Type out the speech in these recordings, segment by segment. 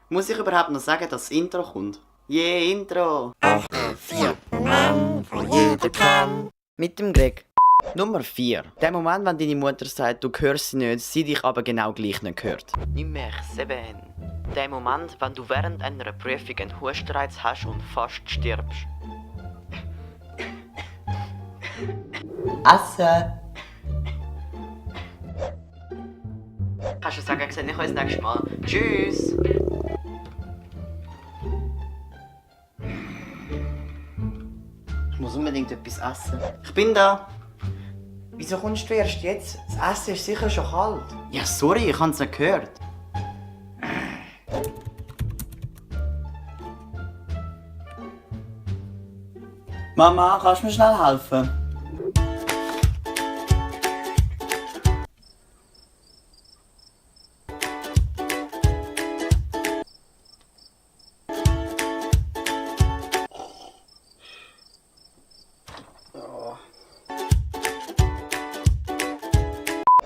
Muss ich überhaupt noch sagen, dass das Intro kommt? Intro! 4 Mann von jeder kann. Mit dem Greg. Nummer 4. Der Moment, wenn deine Mutter sagt, du hörst sie nicht, sie dich aber genau gleich nicht hört. Nummer 7. Der Moment, wenn du während einer Prüfung einen Hustenreiz hast und fast stirbst. Essen! Kannst du sagen, ich sehe dich das nächste Mal. Tschüss! Ich muss unbedingt etwas essen. Ich bin da! Wieso kommst du erst jetzt? Das Essen ist sicher schon kalt. Ja, sorry, ich hab's nicht gehört. Mama, kannst du mir schnell helfen?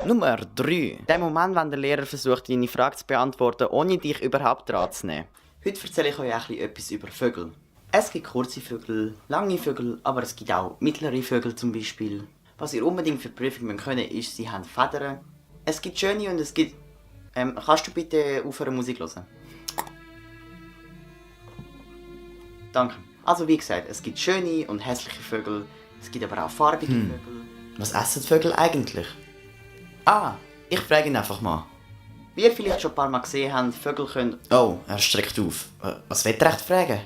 Nummer 3. Der Moment, wenn der Lehrer versucht, deine Frage zu beantworten, ohne dich überhaupt dran zu nehmen. Heute erzähle ich euch etwas über Vögel. Es gibt kurze Vögel, lange Vögel, aber es gibt auch mittlere Vögel zum Beispiel. Was ihr unbedingt für die Prüfung können ist, sie haben Federn. Es gibt schöne und es gibt... kannst du bitte aufhören Musik hören? Danke. Also wie gesagt, es gibt schöne und hässliche Vögel, es gibt aber auch farbige Vögel. Was essen die Vögel eigentlich? Ah, ich frage ihn einfach mal. Wie ihr vielleicht schon ein paar Mal gesehen habt, Vögel können... Oh, er streckt auf. Was will er echt fragen?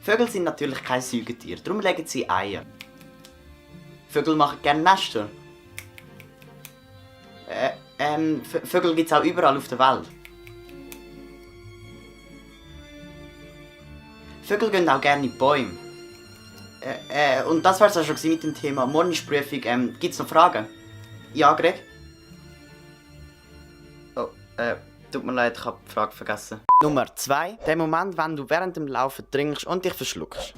Vögel sind natürlich kein Säugetier, darum legen sie Eier. Vögel machen gerne Nester. Vögel gibt es auch überall auf der Welt. Vögel gehen auch gerne in die Bäume. Und das war es auch schon mit dem Thema. Morgen ist Prüfung. Gibt es noch Fragen? Ja, Greg? Oh, tut mir leid, ich habe die Frage vergessen. Nummer 2. Der Moment, wenn du während dem Laufen trinkst und dich verschluckst.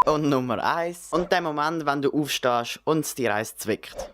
Und Nummer 1. Und der Moment, wenn du aufstehst und es dir eins zwickt.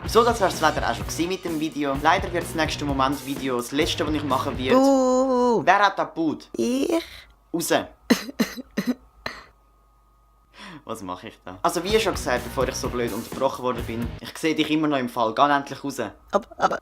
So, das war es leider auch schon mit dem Video. Leider wird das nächste Moment-Video das letzte, was ich machen werde. Wer hat da Boot? Ich? Raus! Was mache ich da? Also wie schon gesagt, bevor ich so blöd unterbrochen worden bin, ich sehe dich immer noch im Fall. Geh endlich raus. Aber...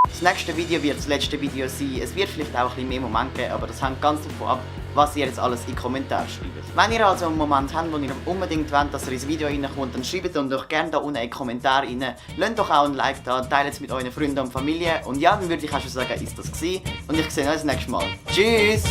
Das nächste Video wird das letzte Video sein. Es wird vielleicht auch ein bisschen mehr Momente geben, aber das hängt ganz davon ab, was ihr jetzt alles in die Kommentare schreibt. Wenn ihr also einen Moment habt, wo ihr unbedingt wollt, dass er ins Video reinkommt, dann schreibt ihn doch gerne da unten in die Kommentare rein. Lasst doch auch ein Like da, teilt es mit euren Freunden und Familie. Und ja, dann würde ich auch schon sagen, ist das gewesen. Und ich sehe euch das nächste Mal. Tschüss!